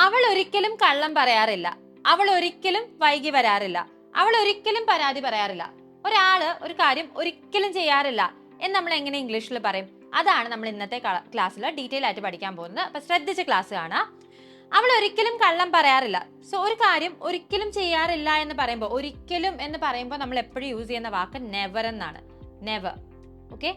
അവൾ ഒരിക്കലും കള്ളം പറയാറില്ല, അവൾ ഒരിക്കലും വൈകി വരാറില്ല, അവൾ ഒരിക്കലും പരാതി പറയാറില്ല. ഒരാള് ഒരു കാര്യം ഒരിക്കലും ചെയ്യാറില്ല എന്ന് നമ്മൾ എങ്ങനെ ഇംഗ്ലീഷിൽ പറയും? അതാണ് നമ്മൾ ഇന്നത്തെ ക്ലാസ്സിൽ ഡീറ്റെയിൽ ആയിട്ട് പഠിക്കാൻ പോകുന്നത്. അപ്പൊ ശ്രദ്ധിച്ച് ക്ലാസ് കാണാം. അവൾ ഒരിക്കലും കള്ളം പറയാറില്ല. സോ ഒരു കാര്യം ഒരിക്കലും ചെയ്യാറില്ല എന്ന് പറയുമ്പോൾ, ഒരിക്കലും എന്ന് പറയുമ്പോൾ നമ്മൾ എപ്പോഴും യൂസ് ചെയ്യുന്ന വാക്ക് നെവർ എന്നാണ്. നെവർ. Okay,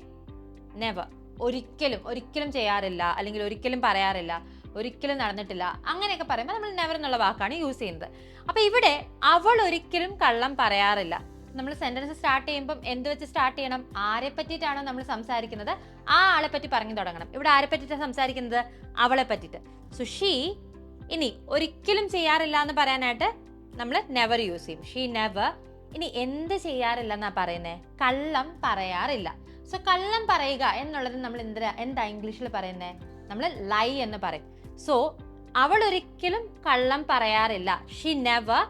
never. ഒരിക്കലും ഒരിക്കലും ചെയ്യാറില്ല, അല്ലെങ്കിൽ ഒരിക്കലും പറയാറില്ല, ഒരിക്കലും നടന്നിട്ടില്ല, അങ്ങനെയൊക്കെ പറയുമ്പോൾ നമ്മൾ നെവർ എന്നുള്ള വാക്കാണ് യൂസ് ചെയ്യുന്നത്. അപ്പൊ ഇവിടെ അവൾ ഒരിക്കലും കള്ളം പറയാറില്ല. നമ്മൾ സെന്റൻസ് സ്റ്റാർട്ട് ചെയ്യുമ്പോൾ എന്ത് വെച്ച് സ്റ്റാർട്ട് ചെയ്യണം? ആരെ പറ്റിയിട്ടാണോ നമ്മൾ സംസാരിക്കുന്നത് ആ ആളെ പറ്റി പറഞ്ഞു തുടങ്ങണം. ഇവിടെ ആരെ പറ്റിയിട്ടാണ് സംസാരിക്കുന്നത്? അവളെ പറ്റിയിട്ട്. So she. ഇനി ഒരിക്കലും ചെയ്യാറില്ല എന്ന് പറയാനായിട്ട് നമ്മൾ നെവർ യൂസ് ചെയ്യും. She never. ഇനി എന്ത് ചെയ്യാറില്ല എന്നാ പറയുന്നേ? കള്ളം പറയാറില്ല. സോ കള്ളം പറയുക എന്നുള്ളത് നമ്മൾ എന്താ ഇംഗ്ലീഷിൽ പറയുന്നേ? നമ്മൾ ലൈ എന്ന് പറയും. സോ അവൾ ഒരിക്കലും കള്ളം പറയാറില്ല. ഷീ നെവർ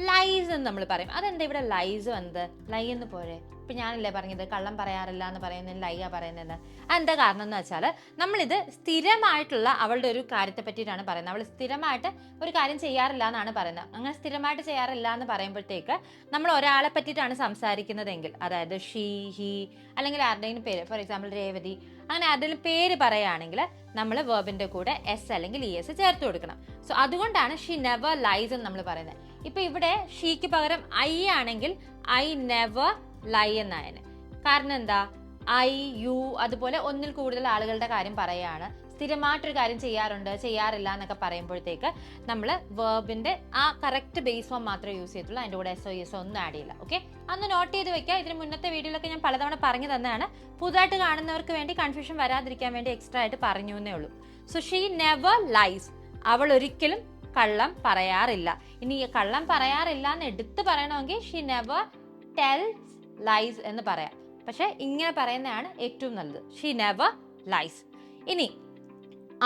ലൈസ് എന്ന് നമ്മൾ പറയും. അതെന്താ ഇവിടെ ലൈസ് വന്നത്? ലൈ എന്ന് പോരെ? ഇപ്പൊ ഞാനല്ലേ പറഞ്ഞത് കള്ളം പറയാറില്ല എന്ന് പറയുന്നത് ലൈയാ പറയുന്നത്. അതെന്താ കാരണം എന്ന് വെച്ചാൽ നമ്മളിത് സ്ഥിരമായിട്ടുള്ള അവളുടെ ഒരു കാര്യത്തെ പറ്റിയിട്ടാണ് പറയുന്നത്. അവൾ സ്ഥിരമായിട്ട് ഒരു കാര്യം ചെയ്യാറില്ല എന്നാണ് പറയുന്നത്. അങ്ങനെ സ്ഥിരമായിട്ട് ചെയ്യാറില്ല എന്ന് പറയുമ്പോഴത്തേക്ക് നമ്മൾ ഒരാളെ പറ്റിയിട്ടാണ് സംസാരിക്കുന്നതെങ്കിൽ, അതായത് ഷീ, ഹി, അല്ലെങ്കിൽ ആരുടെയും പേര്, ഫോർ എക്സാമ്പിൾ രേവതി, അങ്ങനെ ആരുടെയും പേര് പറയുകയാണെങ്കിൽ നമ്മൾ വെർബിന്റെ കൂടെ എസ് അല്ലെങ്കിൽ ഇ എസ് ചേർത്ത് കൊടുക്കണം. സോ അതുകൊണ്ടാണ് ഷീ നെവർ ലൈസ് എന്ന് നമ്മൾ പറയുന്നത്. ഇപ്പൊ ഇവിടെ ഷീക്ക് പകരം ഐ ആണെങ്കിൽ ഐ നെവർ ലൈ എന്നായനെ. കാരണം എന്താ? ഐ, യു, അതുപോലെ ഒന്നിൽ കൂടുതൽ ആളുകളുടെ കാര്യം പറയുകയാണ്. സ്ഥിരമായിട്ടൊരു കാര്യം ചെയ്യാറുണ്ട്, ചെയ്യാറില്ല എന്നൊക്കെ പറയുമ്പോഴത്തേക്ക് നമ്മൾ വെർബിന്റെ ആ കറക്റ്റ് ബേസ് ഫോം മാത്രമേ യൂസ് ചെയ്യത്തുള്ളൂ. അതിൻ്റെ കൂടെ എസ് ഒ എസ് ഒന്നും ആഡ് ചെയ്യില്ല. ഓക്കെ, അന്ന് നോട്ട് ചെയ്ത് വെക്കുക. ഇതിന് മുന്നത്തെ വീഡിയോയിലൊക്കെ ഞാൻ പലതവണ പറഞ്ഞു തന്നെയാണ്. പുതുതായിട്ട് കാണുന്നവർക്ക് വേണ്ടി കൺഫ്യൂഷൻ വരാതിരിക്കാൻ വേണ്ടി എക്സ്ട്രാ ആയിട്ട് പറഞ്ഞു എന്നേ ഉള്ളൂ. So she never lies. അവൾ ഒരിക്കലും കള്ളം പറയാറില്ല. ഇനി കള്ളം പറയാറില്ല എന്ന് എടുത്ത് പറയണമെങ്കിൽ ഷീ നെവർ ടെൽസ് ലൈസ് എന്ന് പറയാം. പക്ഷെ ഇങ്ങനെ പറയുന്നതാണ് ഏറ്റവും നല്ലത്. She never lies. ഇനി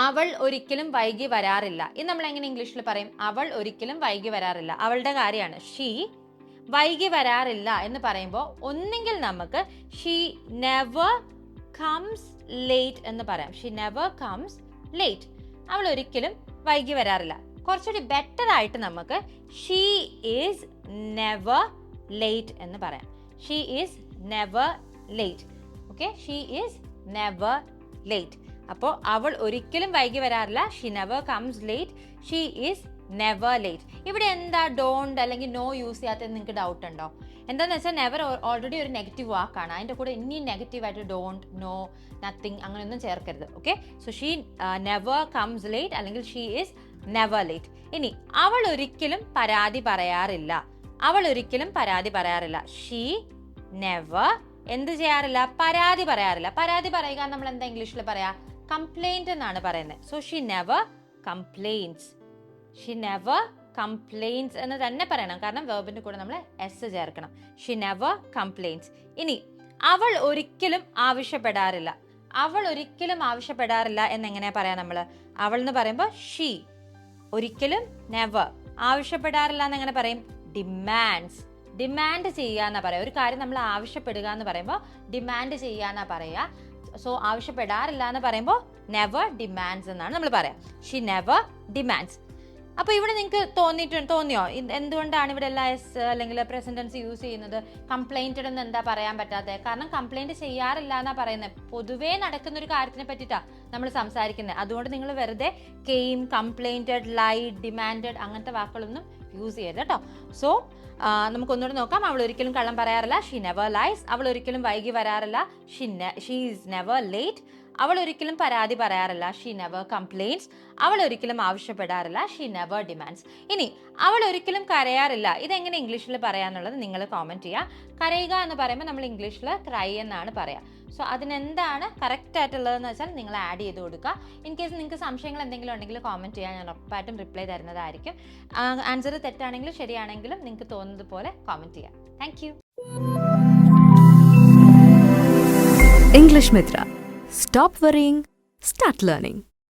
അവൾ ഒരിക്കലും വൈകി വരാറില്ല. ഇത് നമ്മൾ എങ്ങനെ ഇംഗ്ലീഷിൽ പറയും? അവൾ ഒരിക്കലും വൈകി വരാറില്ല. അവളുടെ കാര്യമാണ്. ഷീ വൈകി വരാറില്ല എന്ന് പറയുമ്പോൾ ഒന്നെങ്കിൽ നമുക്ക് ഷീ നെവർ കംസ് ലേറ്റ് എന്ന് പറയാം. She never comes late. അവൾ ഒരിക്കലും വൈകി വരാറില്ല. കുറച്ചുകൂടി ബെറ്റർ ആയിട്ട് നമുക്ക് ഷീ ഈസ് നെവർ ലേറ്റ് എന്ന് പറയാം. She is never late. Okay, she is never late. അപ്പോൾ അവൾ ഒരിക്കലും വൈകി വരാറില്ല. She never comes late. She is never late. ഇവിടെ എന്താ ഡോണ്ട് അല്ലെങ്കിൽ നോ യൂസ് ചെയ്യാത്തത് നിങ്ങൾക്ക് ഡൗട്ട് ഉണ്ടോ? എന്താണെന്ന് വെച്ചാൽ നെവർ ഓൾറെഡി ഒരു നെഗറ്റീവ് വാക്കാണ്. അതിൻ്റെ കൂടെ ഇനിയും നെഗറ്റീവായിട്ട് ഡോണ്ട്, നോ, നത്തിങ് അങ്ങനെയൊന്നും ചേർക്കരുത്. Okay, so she never comes late അല്ലെങ്കിൽ ഷീ ഈസ് നെവർ ലേറ്റ്. ഇനി അവൾ ഒരിക്കലും പരാതി പറയാറില്ല. അവൾ ഒരിക്കലും പരാതി പറയാറില്ല. ഷീ നെവർ എന്ത് ചെയ്യാറില്ല? പരാതി പറയാറില്ല. പരാതി പറയുക നമ്മൾ എന്താ ഇംഗ്ലീഷിൽ പറയാ? കംപ്ലൈന്റ് എന്നാണ് പറയുന്നത്. So she never complains. She never complains എന്ന് തന്നെ പറയണം. കാരണം വെർബിന്റെ കൂടെ നമ്മൾ എസ് ചേർക്കണം. She never complains. ഇനി അവൾ ഒരിക്കലും ആവശ്യപ്പെടാറില്ല. അവൾ ഒരിക്കലും ആവശ്യപ്പെടാറില്ല എന്നെങ്ങനെയാ പറയാ നമ്മൾ? അവൾ എന്ന് പറയുമ്പോൾ ഷീ. ഒരിക്കലും നെവർ. ആവശ്യപ്പെടാറില്ല എന്ന് എങ്ങനെ പറയും? ഡിമാൻഡ്സ്. ഡിമാൻഡ് ചെയ്യാന്നാ പറയാ. ഒരു കാര്യം നമ്മൾ ആവശ്യപ്പെടുക എന്ന് പറയുമ്പോൾ ഡിമാൻഡ് ചെയ്യാന്നാ പറയാ. സോ ആവശ്യപ്പെടാറില്ല എന്ന് പറയുമ്പോൾ നെവർ ഡിമാൻഡ്സ് എന്നാണ് നമ്മൾ പറയാം. She never demands. അപ്പൊ ഇവിടെ നിങ്ങൾക്ക് തോന്നിയോ എന്തുകൊണ്ടാണ് ഇവിടെ എല്ലാ എസ് അല്ലെങ്കിൽ പ്രസന്റ് ടെൻസ് യൂസ് ചെയ്യുന്നത്? കംപ്ലൈന്റഡ് എന്ന് എന്താ പറയാൻ പറ്റാത്തത്? കാരണം കംപ്ലൈന്റ് ചെയ്യാറില്ല എന്നാ പറയുന്നത്. പൊതുവേ നടക്കുന്ന ഒരു കാര്യത്തിനെ പറ്റിയിട്ടാ നമ്മൾ സംസാരിക്കുന്നത്. അതുകൊണ്ട് നിങ്ങൾ വെറുതെ കെയിം, കംപ്ലൈന്റഡ്, ലൈഡ്, ഡിമാൻഡഡ് അങ്ങനത്തെ വാക്കുകളൊന്നും യൂസ് ചെയ്യരുത് കേട്ടോ. സോ നമുക്കൊന്നുകൂടെ നോക്കാം. അവൾ ഒരിക്കലും കള്ളം പറയാറില്ല. She never lies. അവൾ ഒരിക്കലും വൈകി വരാറില്ല. She is never late. അവൾ ഒരിക്കലും പരാതി പറയാറില്ല. She never complains. അവൾ ഒരിക്കലും ആവശ്യപ്പെടാറില്ല. She never demands. ഇനി അവൾ ഒരിക്കലും കരയാറില്ല. ഇതെങ്ങനെ ഇംഗ്ലീഷിൽ പറയാന്നുള്ളത് നിങ്ങൾ കോമെന്റ് ചെയ്യുക. കരയുക എന്ന് പറയുമ്പോൾ നമ്മൾ ഇംഗ്ലീഷിൽ ക്രൈ എന്നാണ് പറയാ. സോ അതിനെന്താണ് കറക്റ്റ് ആയിട്ടുള്ളതെന്ന് വെച്ചാൽ നിങ്ങൾ ആഡ് ചെയ്ത് കൊടുക്കുക. ഇൻ കേസ് നിങ്ങൾക്ക് സംശയങ്ങൾ എന്തെങ്കിലും ഉണ്ടെങ്കിൽ കോമെന്റ് ചെയ്യാൻ ഞാൻ ഉറപ്പായിട്ടും റിപ്ലൈ തരുന്നതായിരിക്കും. ആൻസർ തെറ്റാണെങ്കിലും ശരിയാണെങ്കിലും നിങ്ങൾക്ക് തോന്നുന്നത് പോലെ കോമെന്റ് ചെയ്യാം. Thank you. English Mitra. Stop worrying, start learning.